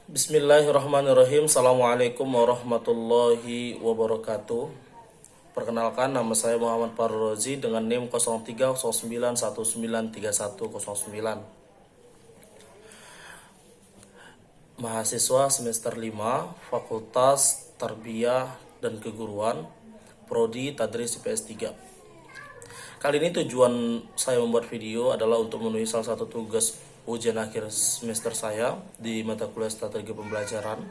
Bismillahirrahmanirrahim. Assalamualaikum warahmatullahi wabarakatuh. Perkenalkan, nama saya Muhammad Farrozi dengan NIM 0309193109. Mahasiswa semester 5, Fakultas Tarbiyah dan Keguruan, Prodi Tadris IPS 3. Kali ini tujuan saya membuat video adalah untuk memenuhi salah satu tugas ujian akhir semester saya di mata kuliah strategi pembelajaran.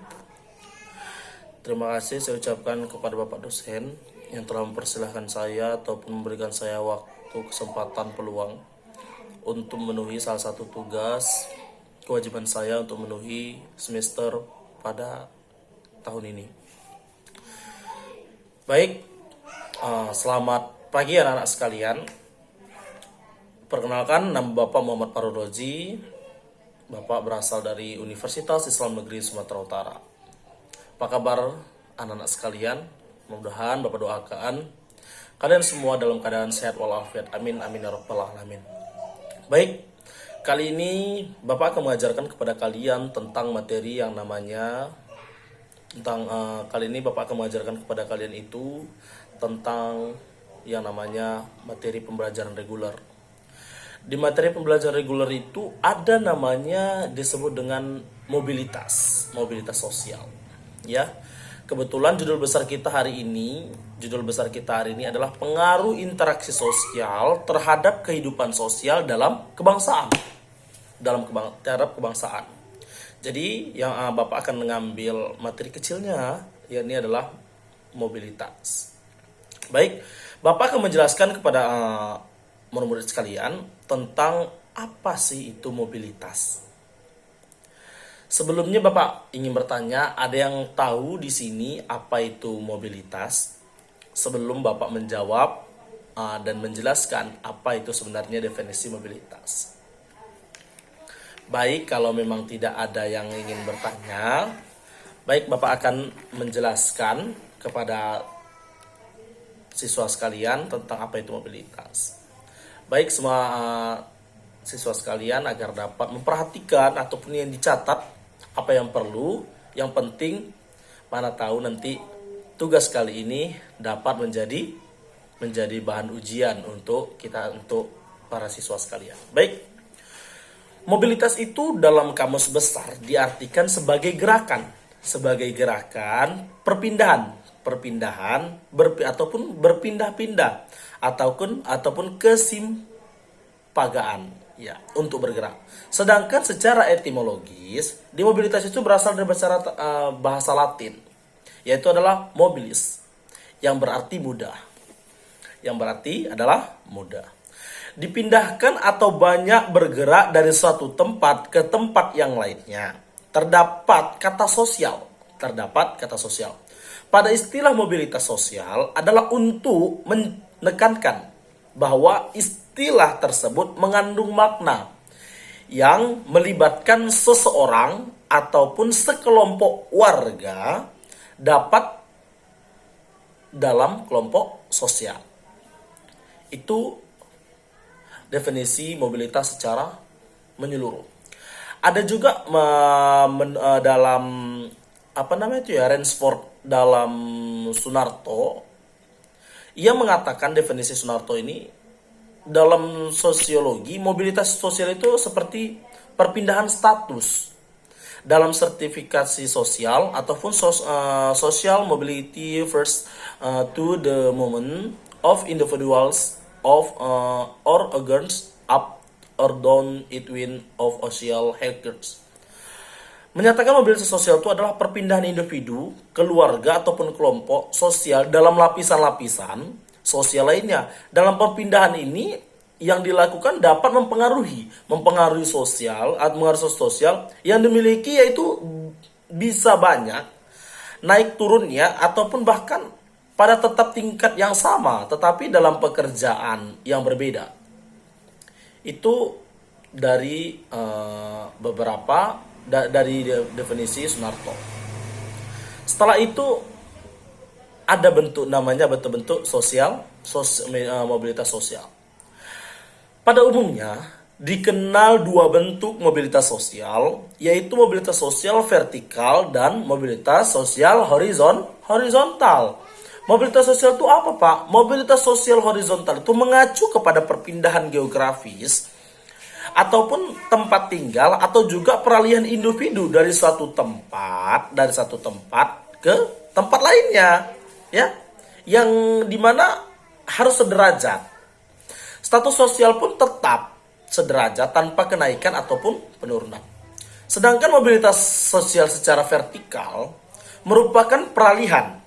Terima kasih saya ucapkan kepada Bapak dosen yang telah mempersilahkan saya ataupun memberikan saya waktu, kesempatan, peluang untuk memenuhi salah satu tugas kewajiban saya untuk memenuhi semester pada tahun ini. Baik, selamat pagi anak-anak sekalian. Perkenalkan, nama Bapak Muhammad Farrozi. Bapak berasal dari Universitas Islam Negeri Sumatera Utara. Apa kabar anak-anak sekalian? Mudah-mudahan Bapak doakan kalian semua dalam keadaan sehat walafiat. Amin amin ya rabbal alamin. Baik, kali ini Bapak akan mengajarkan kepada kalian tentang materi yang namanya kali ini Bapak akan mengajarkan kepada kalian itu tentang yang namanya materi pembelajaran reguler. Di materi pembelajaran reguler itu ada namanya disebut dengan mobilitas sosial. Ya, kebetulan judul besar kita hari ini adalah pengaruh interaksi sosial terhadap kehidupan sosial dalam kebangsaan. Terhadap kebangsaan. Jadi yang Bapak akan mengambil materi kecilnya, yakni adalah mobilitas. Baik, Bapak akan menjelaskan kepada murid-murid sekalian tentang apa sih itu mobilitas. Sebelumnya Bapak ingin bertanya, ada yang tahu di sini apa itu mobilitas? Sebelum Bapak menjawab dan menjelaskan apa itu sebenarnya definisi mobilitas. Baik, kalau memang tidak ada yang ingin bertanya, baik, Bapak akan menjelaskan kepada siswa sekalian tentang apa itu mobilitas. Baik, semua siswa sekalian agar dapat memperhatikan ataupun yang dicatat apa yang perlu, yang penting, mana tahu nanti tugas kali ini dapat menjadi bahan ujian untuk para siswa sekalian. Baik, mobilitas itu dalam kamus besar diartikan sebagai gerakan perpindahan ataupun berpindah-pindah ataupun kesimpagaan ya untuk bergerak. Sedangkan secara etimologis di mobilitas itu berasal dari bahasa Latin, yaitu adalah mobilis, yang berarti mudah. Dipindahkan atau banyak bergerak dari suatu tempat ke tempat yang lainnya. Terdapat kata sosial. Pada istilah mobilitas sosial adalah untuk menekankan bahwa istilah tersebut mengandung makna yang melibatkan seseorang ataupun sekelompok warga dapat dalam kelompok sosial. Itu definisi mobilitas secara menyeluruh. Ada juga dalam Ransford dalam Sunarto, ia mengatakan definisi Sunarto ini dalam sosiologi, mobilitas sosial itu seperti perpindahan status dalam sertifikasi sosial ataupun social mobility first to the moment of individuals of or against up or down between of social hierarchies. Menyatakan mobilitas sosial itu adalah perpindahan individu, keluarga ataupun kelompok sosial dalam lapisan-lapisan sosial lainnya. Dalam perpindahan ini yang dilakukan dapat mempengaruhi sosial yang dimiliki, yaitu bisa banyak naik turunnya ataupun bahkan pada tetap tingkat yang sama tetapi dalam pekerjaan yang berbeda. Itu dari dari definisi Sunarto. Setelah itu ada bentuk sosial, mobilitas sosial. Pada umumnya dikenal dua bentuk mobilitas sosial, yaitu mobilitas sosial vertikal dan mobilitas sosial horizontal. Mobilitas sosial itu apa, Pak? Mobilitas sosial horizontal itu mengacu kepada perpindahan geografis ataupun tempat tinggal atau juga peralihan individu dari satu tempat ke tempat lainnya, ya, yang dimana harus sederajat. Status sosial pun tetap sederajat tanpa kenaikan ataupun penurunan. Sedangkan mobilitas sosial secara vertikal merupakan peralihan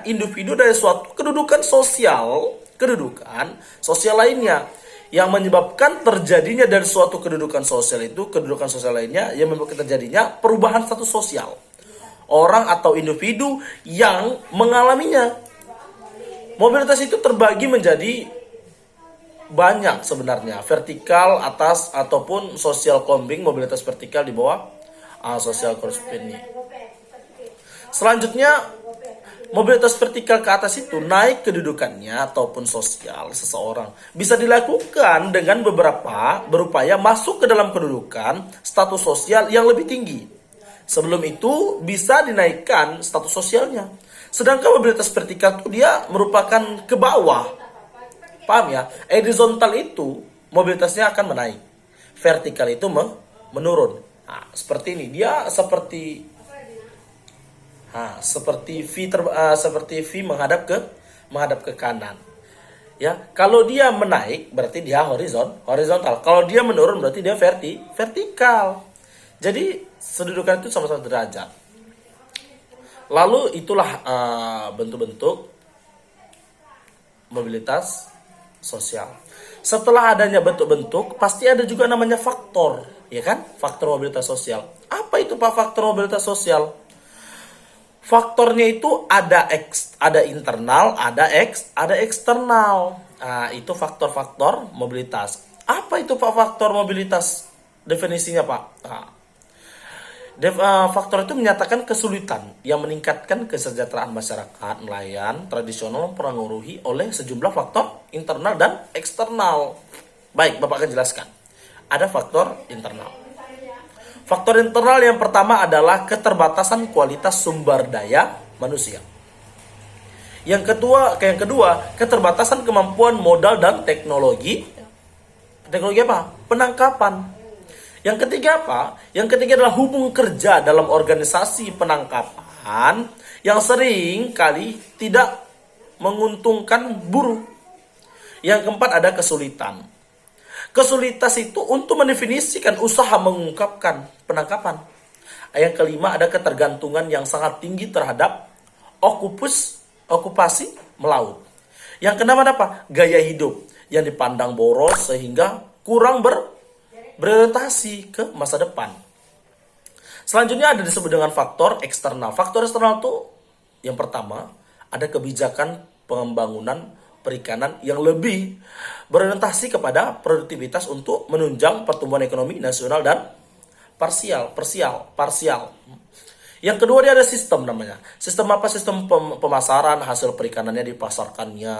individu dari suatu kedudukan sosial lainnya, yang menyebabkan terjadinya dari suatu kedudukan sosial lainnya yang menyebabkan terjadinya perubahan status sosial orang atau individu yang mengalaminya. Mobilitas itu terbagi menjadi banyak sebenarnya, vertikal atas ataupun social combing, mobilitas vertikal di bawah social combing. Selanjutnya, mobilitas vertikal ke atas itu naik kedudukannya ataupun sosial seseorang bisa dilakukan dengan berupaya masuk ke dalam kedudukan status sosial yang lebih tinggi. Sebelum itu bisa dinaikkan status sosialnya. Sedangkan mobilitas vertikal itu dia merupakan ke bawah. Paham ya? Horizontal itu mobilitasnya akan menaik. Vertikal itu menurun. Nah, seperti ini. Dia seperti V menghadap ke kanan. Ya, kalau dia menaik berarti dia horizontal. Kalau dia menurun berarti dia vertikal. Jadi kedudukan itu sama-sama derajat. Lalu itulah bentuk-bentuk mobilitas sosial. Setelah adanya bentuk-bentuk, pasti ada juga namanya faktor, ya kan? Faktor mobilitas sosial. Apa itu Pak faktor mobilitas sosial? Faktornya itu ada internal, ada eksternal. Nah, itu faktor-faktor mobilitas. Apa itu Pak faktor mobilitas? Definisinya Pak. Faktor itu menyatakan kesulitan yang meningkatkan kesejahteraan masyarakat nelayan tradisional mempengaruhi oleh sejumlah faktor internal dan eksternal. Baik, Bapak akan jelaskan. Ada faktor internal. Faktor internal yang pertama adalah keterbatasan kualitas sumber daya manusia. Yang kedua, keterbatasan kemampuan modal dan teknologi. Teknologi apa? Penangkapan. Yang ketiga apa? Yang ketiga adalah hubungan kerja dalam organisasi penangkapan yang sering kali tidak menguntungkan buruh. Yang keempat ada kesulitan. Kesulitan itu untuk mendefinisikan usaha mengungkapkan penangkapan. Yang kelima ada ketergantungan yang sangat tinggi terhadap okupasi melaut. Yang keenam ada apa? Gaya hidup yang dipandang boros sehingga kurang berorientasi ke masa depan. Selanjutnya ada disebut dengan faktor eksternal. Faktor eksternal itu yang pertama ada kebijakan pembangunan perikanan yang lebih berorientasi kepada produktivitas untuk menunjang pertumbuhan ekonomi nasional dan parsial. Yang kedua dia ada sistem namanya. Sistem apa? Sistem pemasaran hasil perikanannya dipasarkannya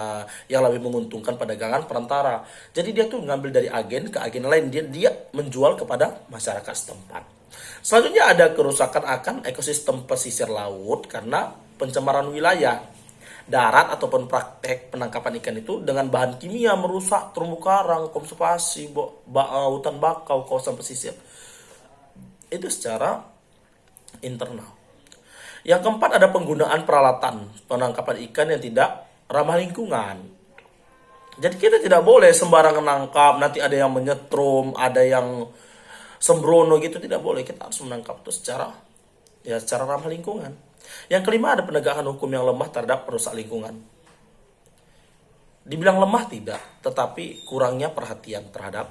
yang lebih menguntungkan perdagangan perantara. Jadi dia tuh ngambil dari agen ke agen lain, dia menjual kepada masyarakat setempat. Selanjutnya ada kerusakan akan ekosistem pesisir laut karena pencemaran wilayah darat ataupun praktek penangkapan ikan itu dengan bahan kimia merusak terumbu karang, konservasi hutan bakau, kawasan pesisir. Itu secara internal. Yang keempat ada penggunaan peralatan penangkapan ikan yang tidak ramah lingkungan. Jadi kita tidak boleh sembarangan nangkap, nanti ada yang menyetrum, ada yang sembrono gitu, tidak boleh. Kita harus menangkap itu secara ramah lingkungan. Yang kelima ada penegakan hukum yang lemah terhadap perusak lingkungan. Dibilang lemah tidak, tetapi kurangnya perhatian terhadap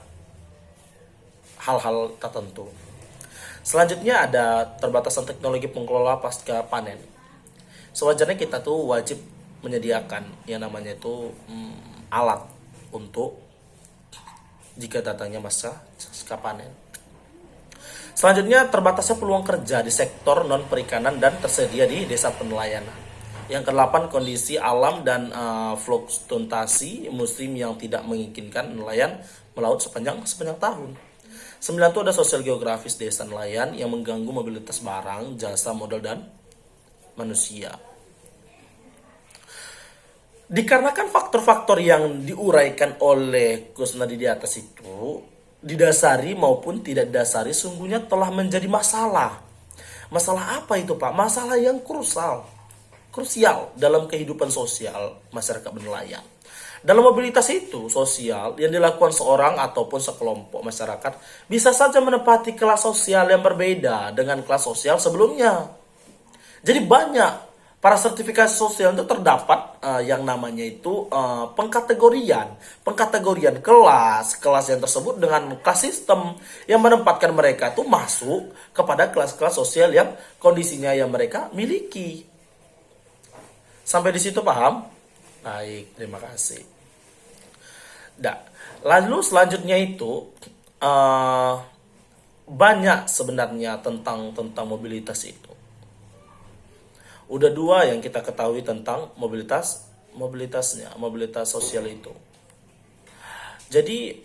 hal-hal tertentu. Selanjutnya ada terbatasan teknologi pengelola pasca panen. Sewajarnya kita tuh wajib menyediakan yang namanya itu alat untuk jika datangnya masa pasca panen. Selanjutnya terbatasnya peluang kerja di sektor non perikanan dan tersedia di desa penelayanan. Yang kedelapan, kondisi alam dan fluktuasi musim yang tidak mengizinkan nelayan melaut sepanjang tahun. 9 itu ada sosial geografis desa nelayan yang mengganggu mobilitas barang, jasa, modal, dan manusia. Dikarenakan faktor-faktor yang diuraikan oleh Kusnadi di atas itu, didasari maupun tidak didasari, sungguhnya telah menjadi masalah. Masalah apa itu, Pak? Masalah yang krusial dalam kehidupan sosial masyarakat nelayan. Dalam mobilitas itu, sosial yang dilakukan seorang ataupun sekelompok masyarakat bisa saja menempati kelas sosial yang berbeda dengan kelas sosial sebelumnya. Jadi banyak para sertifikasi sosial itu terdapat yang namanya itu pengkategorian kelas yang tersebut dengan kelas sistem yang menempatkan mereka itu masuk kepada kelas-kelas sosial yang kondisinya yang mereka miliki. Sampai di situ paham? Baik, terima kasih. Lalu selanjutnya itu banyak sebenarnya tentang mobilitas itu. Udah 2 yang kita ketahui tentang mobilitas sosial itu. Jadi